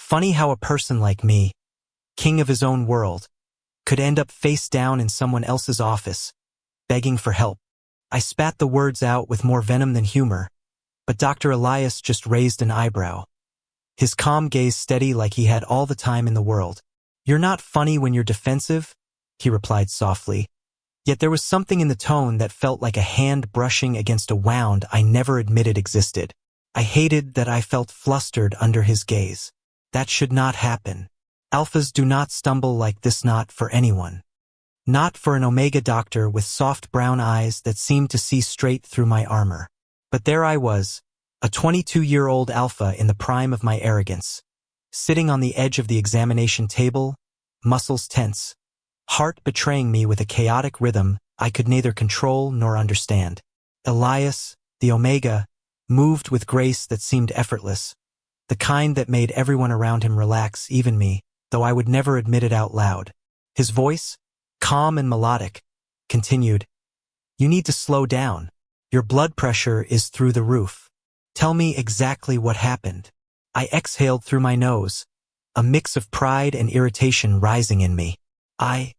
Funny how a person like me, king of his own world, could end up face down in someone else's office, begging for help. I spat the words out with more venom than humor, but Dr. Elias just raised an eyebrow. His calm gaze steady like he had all the time in the world. "You're not funny when you're defensive," he replied softly. Yet there was something in the tone that felt like a hand brushing against a wound I never admitted existed. I hated that I felt flustered under his gaze. That should not happen. Alphas do not stumble like this, not for anyone. Not for an Omega doctor with soft brown eyes that seemed to see straight through my armor. But there I was, a 22-year-old alpha in the prime of my arrogance, sitting on the edge of the examination table, muscles tense, heart betraying me with a chaotic rhythm I could neither control nor understand. Elias, the Omega, moved with grace that seemed effortless, the kind that made everyone around him relax, even me, though I would never admit it out loud. His voice, calm and melodic, continued, "You need to slow down. Your blood pressure is through the roof. Tell me exactly what happened." I exhaled through my nose, a mix of pride and irritation rising in me. "I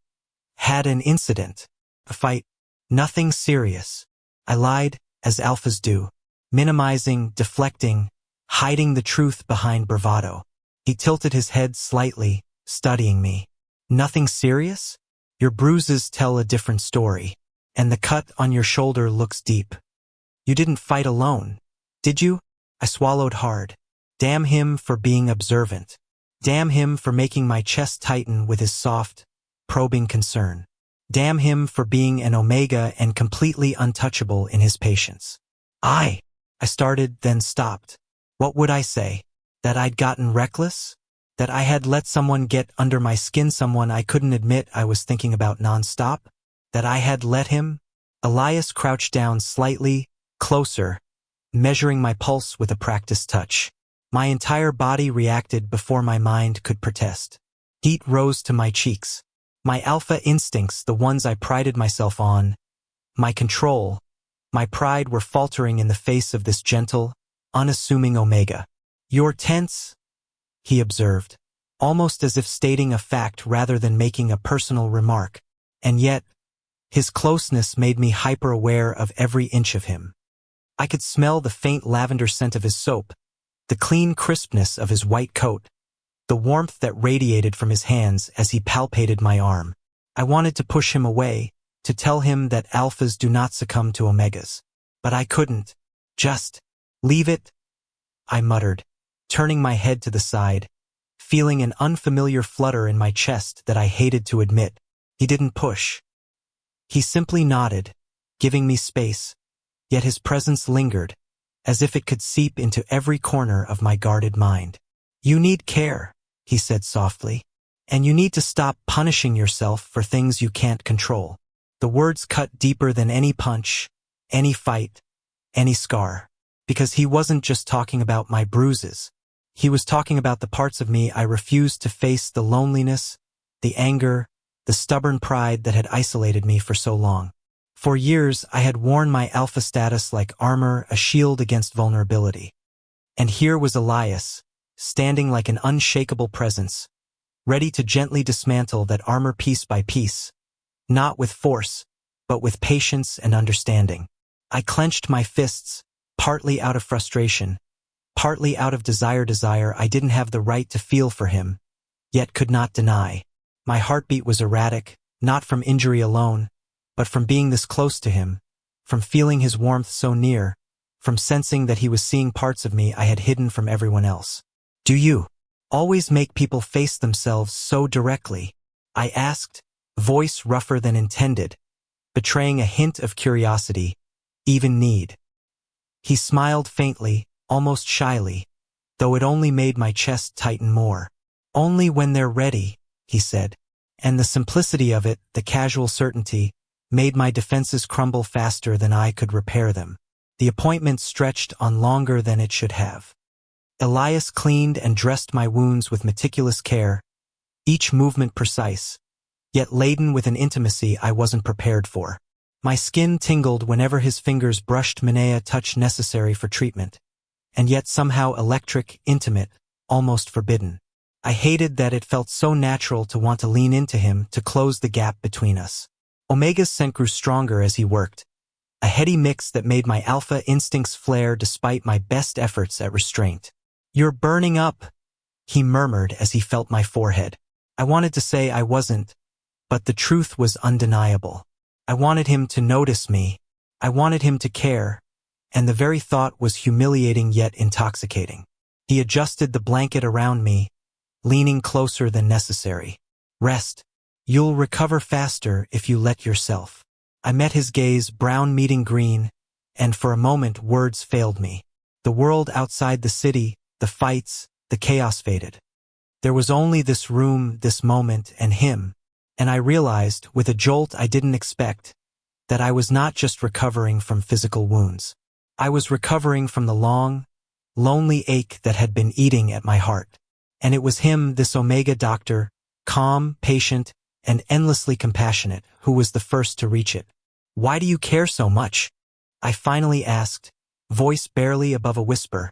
had an incident. A fight. Nothing serious." I lied, as alphas do, minimizing, deflecting, hiding the truth behind bravado. He tilted his head slightly, studying me. "Nothing serious? Your bruises tell a different story, and the cut on your shoulder looks deep. You didn't fight alone, did you?" I swallowed hard. Damn him for being observant. Damn him for making my chest tighten with his soft, probing concern. Damn him for being an Omega and completely untouchable in his patience. I started, then stopped. What would I say? That I'd gotten reckless? That I had let someone get under my skin, someone I couldn't admit I was thinking about nonstop? That I had let him? Elias crouched down slightly, closer, measuring my pulse with a practiced touch. My entire body reacted before my mind could protest. Heat rose to my cheeks. My alpha instincts, the ones I prided myself on, my control, my pride were faltering in the face of this gentle, unassuming Omega. "You're tense," he observed, almost as if stating a fact rather than making a personal remark. And yet, his closeness made me hyper-aware of every inch of him. I could smell the faint lavender scent of his soap, the clean crispness of his white coat, the warmth that radiated from his hands as he palpated my arm. I wanted to push him away, to tell him that alphas do not succumb to omegas. But I couldn't. "Just leave it," I muttered, turning my head to the side, feeling an unfamiliar flutter in my chest that I hated to admit. He didn't push. He simply nodded, giving me space, yet his presence lingered, as if it could seep into every corner of my guarded mind. "You need care," he said softly, "and you need to stop punishing yourself for things you can't control." The words cut deeper than any punch, any fight, any scar, because he wasn't just talking about my bruises. He was talking about the parts of me I refused to face, the loneliness, the anger, the stubborn pride that had isolated me for so long. For years, I had worn my alpha status like armor, a shield against vulnerability. And here was Elias, standing like an unshakable presence, ready to gently dismantle that armor piece by piece, not with force, but with patience and understanding. I clenched my fists, partly out of frustration, partly out of desire I didn't have the right to feel for him, yet could not deny. My heartbeat was erratic, not from injury alone, but from being this close to him, from feeling his warmth so near, from sensing that he was seeing parts of me I had hidden from everyone else. "Do you always make people face themselves so directly?" I asked, voice rougher than intended, betraying a hint of curiosity, even need. He smiled faintly, almost shyly, though it only made my chest tighten more. "Only when they're ready," he said. And the simplicity of it, the casual certainty, made my defenses crumble faster than I could repair them. The appointment stretched on longer than it should have. Elias cleaned and dressed my wounds with meticulous care, each movement precise, yet laden with an intimacy I wasn't prepared for. My skin tingled whenever his fingers brushed a touch necessary for treatment, and yet somehow electric, intimate, almost forbidden. I hated that it felt so natural to want to lean into him to close the gap between us. Omega's scent grew stronger as he worked, a heady mix that made my alpha instincts flare despite my best efforts at restraint. "You're burning up," he murmured as he felt my forehead. I wanted to say I wasn't, but the truth was undeniable. I wanted him to notice me. I wanted him to care, and the very thought was humiliating yet intoxicating. He adjusted the blanket around me, leaning closer than necessary. "Rest. You'll recover faster if you let yourself." I met his gaze, brown meeting green, and for a moment words failed me. The world outside the city, the fights, the chaos faded. There was only this room, this moment, and him, and I realized, with a jolt I didn't expect, that I was not just recovering from physical wounds. I was recovering from the long, lonely ache that had been eating at my heart. And it was him, this Omega doctor, calm, patient, and endlessly compassionate, who was the first to reach it. "Why do you care so much?" I finally asked, voice barely above a whisper,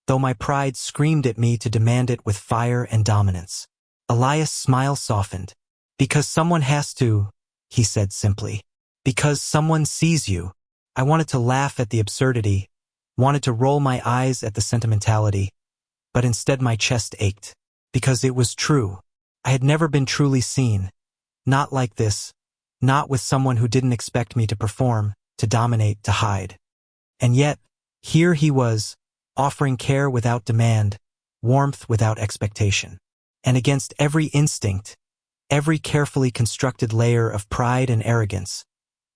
though my pride screamed at me to demand it with fire and dominance. Elias' smile softened. "Because someone has to," he said simply. "Because someone sees you." I wanted to laugh at the absurdity, wanted to roll my eyes at the sentimentality, but instead my chest ached. Because it was true. I had never been truly seen. Not like this. Not with someone who didn't expect me to perform, to dominate, to hide. And yet, here he was, offering care without demand, warmth without expectation. And against every instinct, every carefully constructed layer of pride and arrogance,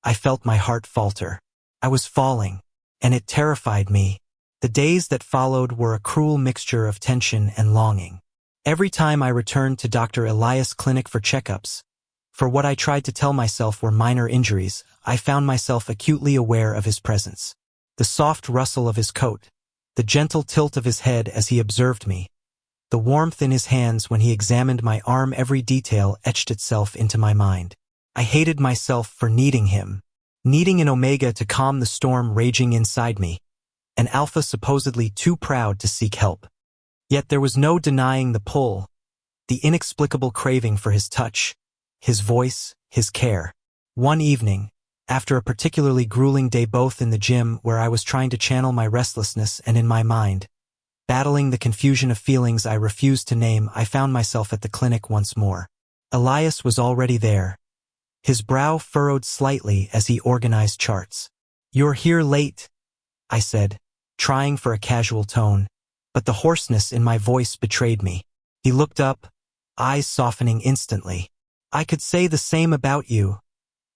I felt my heart falter. I was falling, and it terrified me. The days that followed were a cruel mixture of tension and longing. Every time I returned to Dr. Elias' clinic for checkups, for what I tried to tell myself were minor injuries, I found myself acutely aware of his presence. The soft rustle of his coat, the gentle tilt of his head as he observed me, the warmth in his hands when he examined my arm, every detail etched itself into my mind. I hated myself for needing him, needing an Omega to calm the storm raging inside me, an Alpha supposedly too proud to seek help. Yet there was no denying the pull, the inexplicable craving for his touch, his voice, his care. One evening, after a particularly grueling day both in the gym where I was trying to channel my restlessness and in my mind, battling the confusion of feelings I refused to name, I found myself at the clinic once more. Elias was already there, his brow furrowed slightly as he organized charts. "You're here late," I said, trying for a casual tone, but the hoarseness in my voice betrayed me. He looked up, eyes softening instantly. "I could say the same about you,"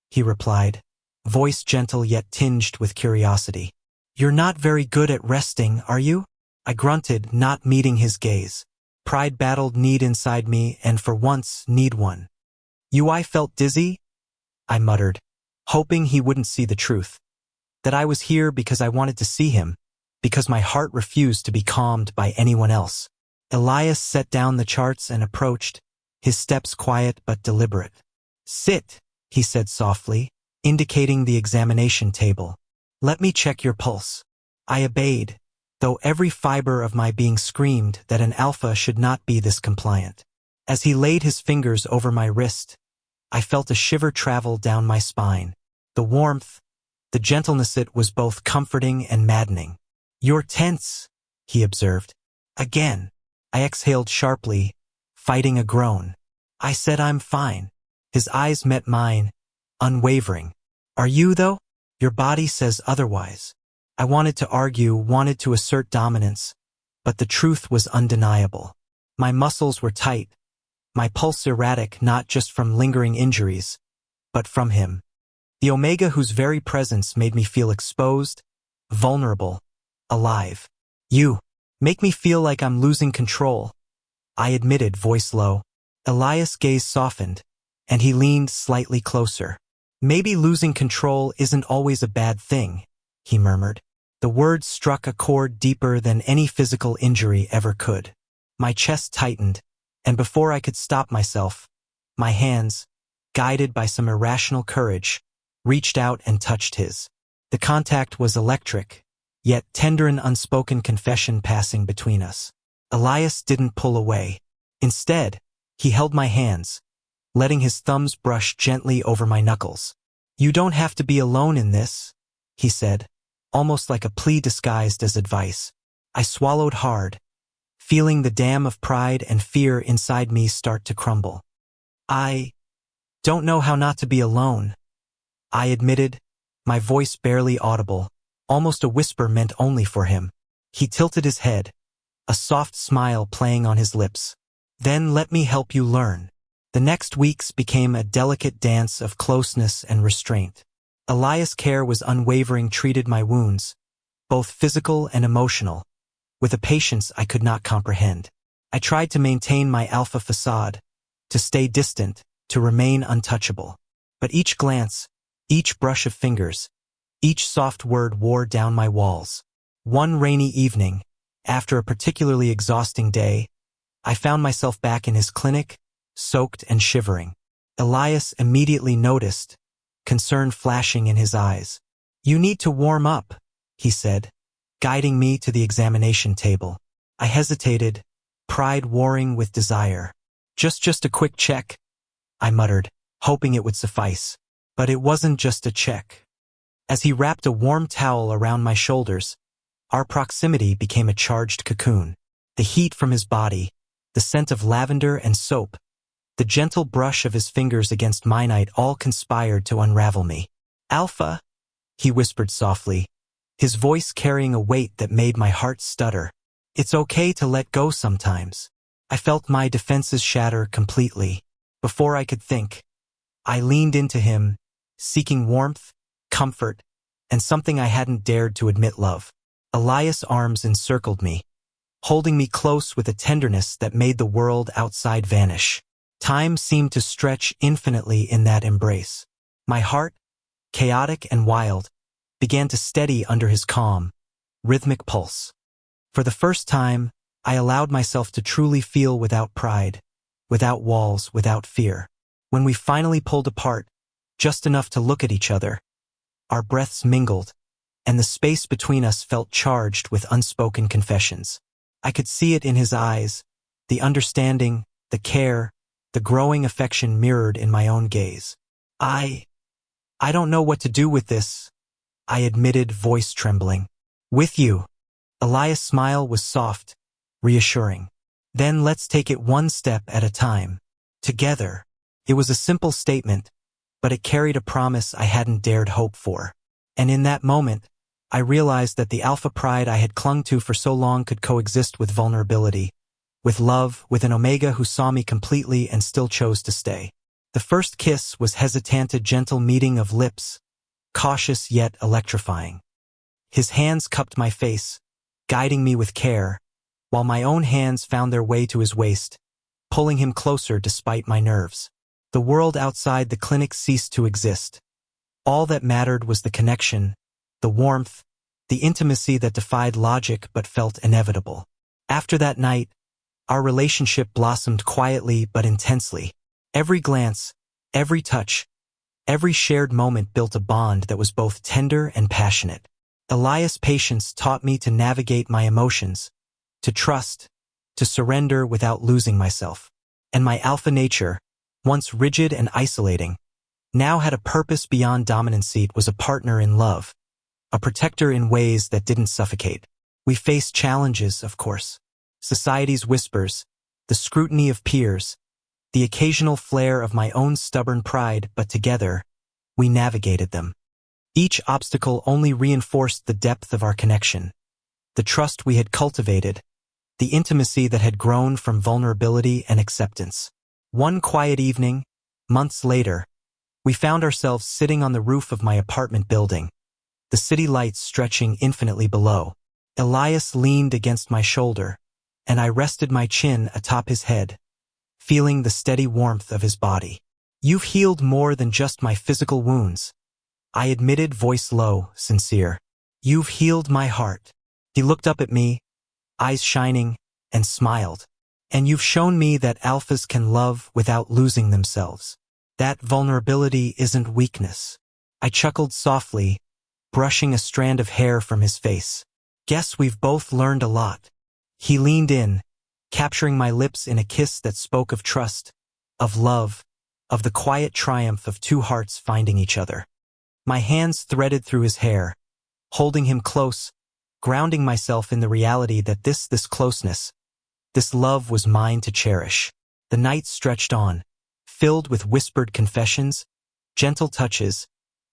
he replied, voice gentle yet tinged with curiosity. "You're not very good at resting, are you?" I grunted, not meeting his gaze. Pride battled need inside me, and for once, need won. "I felt dizzy?" I muttered, hoping he wouldn't see the truth. That I was here because I wanted to see him, because my heart refused to be calmed by anyone else. Elias set down the charts and approached, his steps quiet but deliberate. "Sit," he said softly, indicating the examination table. "Let me check your pulse." I obeyed, though every fiber of my being screamed that an Alpha should not be this compliant. As he laid his fingers over my wrist, I felt a shiver travel down my spine. The warmth, the gentleness, it was both comforting and maddening. "You're tense," he observed. Again, I exhaled sharply, fighting a groan. I said I'm fine. His eyes met mine, unwavering. "Are you, though? Your body says otherwise." I wanted to argue, wanted to assert dominance, but the truth was undeniable. My muscles were tight, my pulse erratic, not just from lingering injuries, but from him. The Omega whose very presence made me feel exposed, vulnerable, alive. "You make me feel like I'm losing control," I admitted, voice low. Elias' gaze softened, and he leaned slightly closer. "Maybe losing control isn't always a bad thing," he murmured. The words struck a chord deeper than any physical injury ever could. My chest tightened, and before I could stop myself, my hands, guided by some irrational courage, reached out and touched his. The contact was electric, yet tender, an unspoken confession passing between us. Elias didn't pull away. Instead, he held my hands, letting his thumbs brush gently over my knuckles. "You don't have to be alone in this," he said, almost like a plea disguised as advice. I swallowed hard, feeling the dam of pride and fear inside me start to crumble. "I don't know how not to be alone," I admitted, my voice barely audible, almost a whisper meant only for him. He tilted his head, a soft smile playing on his lips. "Then let me help you learn." The next weeks became a delicate dance of closeness and restraint. Elias' care was unwavering, treated my wounds, both physical and emotional, with a patience I could not comprehend. I tried to maintain my alpha facade, to stay distant, to remain untouchable. But each glance, each brush of fingers, each soft word wore down my walls. One rainy evening, after a particularly exhausting day, I found myself back in his clinic, soaked and shivering. Elias immediately noticed, concern flashing in his eyes. "You need to warm up," he said, guiding me to the examination table. I hesitated, pride warring with desire. Just a quick check," I muttered, hoping it would suffice. But it wasn't just a check. As he wrapped a warm towel around my shoulders, our proximity became a charged cocoon. The heat from his body, the scent of lavender and soap, the gentle brush of his fingers against mine all conspired to unravel me. "Alpha," he whispered softly, his voice carrying a weight that made my heart stutter. "It's okay to let go sometimes." I felt my defenses shatter completely. Before I could think, I leaned into him, seeking warmth, comfort, and something I hadn't dared to admit: love. Elias' arms encircled me, holding me close with a tenderness that made the world outside vanish. Time seemed to stretch infinitely in that embrace. My heart, chaotic and wild, began to steady under his calm, rhythmic pulse. For the first time, I allowed myself to truly feel without pride, without walls, without fear. When we finally pulled apart, just enough to look at each other, our breaths mingled, and the space between us felt charged with unspoken confessions. I could see it in his eyes, the understanding, the care, the growing affection mirrored in my own gaze. I don't know what to do with this," I admitted, voice trembling. "With you." Elias' smile was soft, reassuring. "Then let's take it one step at a time. Together." It was a simple statement, but it carried a promise I hadn't dared hope for. And in that moment, I realized that the alpha pride I had clung to for so long could coexist with vulnerability, with love, with an Omega who saw me completely and still chose to stay. The first kiss was hesitant, a gentle meeting of lips, cautious yet electrifying. His hands cupped my face, guiding me with care, while my own hands found their way to his waist, pulling him closer despite my nerves. The world outside the clinic ceased to exist. All that mattered was the connection, the warmth, the intimacy that defied logic but felt inevitable. After that night, our relationship blossomed quietly but intensely. Every glance, every touch, every shared moment built a bond that was both tender and passionate. Elias' patience taught me to navigate my emotions, to trust, to surrender without losing myself. And my alpha nature, once rigid and isolating, now had a purpose beyond dominancy. It was a partner in love, a protector in ways that didn't suffocate. We faced challenges, of course. Society's whispers, the scrutiny of peers, the occasional flare of my own stubborn pride, but together, we navigated them. Each obstacle only reinforced the depth of our connection, the trust we had cultivated, the intimacy that had grown from vulnerability and acceptance. One quiet evening, months later, we found ourselves sitting on the roof of my apartment building, the city lights stretching infinitely below. Elias leaned against my shoulder, and I rested my chin atop his head, feeling the steady warmth of his body. "You've healed more than just my physical wounds," I admitted, voice low, sincere. "You've healed my heart." He looked up at me, eyes shining, and smiled. "And you've shown me that alphas can love without losing themselves. That vulnerability isn't weakness." I chuckled softly, brushing a strand of hair from his face. "Guess we've both learned a lot." He leaned in, capturing my lips in a kiss that spoke of trust, of love, of the quiet triumph of two hearts finding each other. My hands threaded through his hair, holding him close, grounding myself in the reality that this closeness, this love was mine to cherish. The night stretched on, filled with whispered confessions, gentle touches,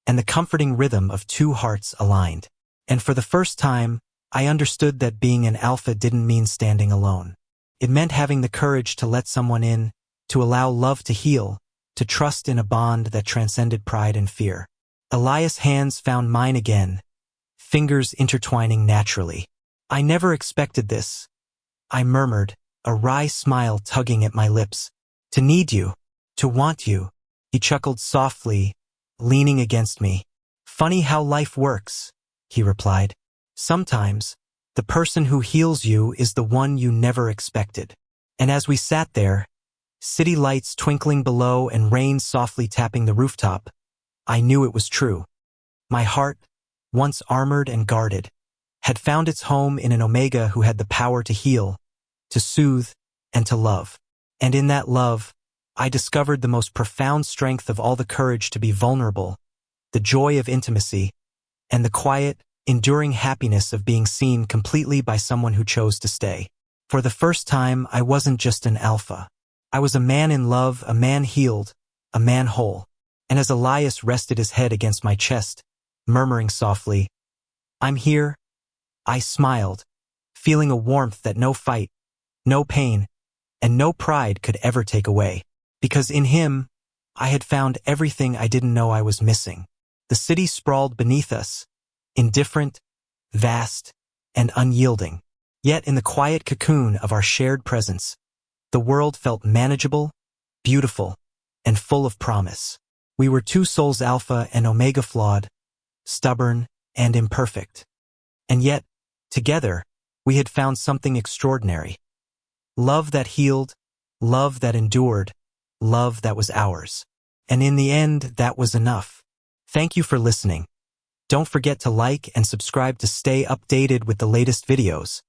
and the comforting rhythm of two hearts aligned. And for the first time, I understood that being an alpha didn't mean standing alone. It meant having the courage to let someone in, to allow love to heal, to trust in a bond that transcended pride and fear. Elias' hands found mine again, fingers intertwining naturally. "I never expected this," I murmured, a wry smile tugging at my lips. "To need you, to want you," he chuckled softly, leaning against me. "Funny how life works," he replied. "Sometimes, the person who heals you is the one you never expected." And as we sat there, city lights twinkling below and rain softly tapping the rooftop, I knew it was true. My heart, once armored and guarded, had found its home in an Omega who had the power to heal, to soothe, and to love. And in that love, I discovered the most profound strength of all: the courage to be vulnerable, the joy of intimacy, and the quiet, enduring happiness of being seen completely by someone who chose to stay. For the first time, I wasn't just an alpha. I was a man in love, a man healed, a man whole. And as Elias rested his head against my chest, murmuring softly, "I'm here," I smiled, feeling a warmth that no fight, no pain, and no pride could ever take away. Because in him, I had found everything I didn't know I was missing. The city sprawled beneath us, indifferent, vast, and unyielding. Yet in the quiet cocoon of our shared presence, the world felt manageable, beautiful, and full of promise. We were two souls, Alpha and Omega, flawed, stubborn, and imperfect. And yet, together, we had found something extraordinary. Love that healed, love that endured, love that was ours. And in the end, that was enough. Thank you for listening. Don't forget to like and subscribe to stay updated with the latest videos.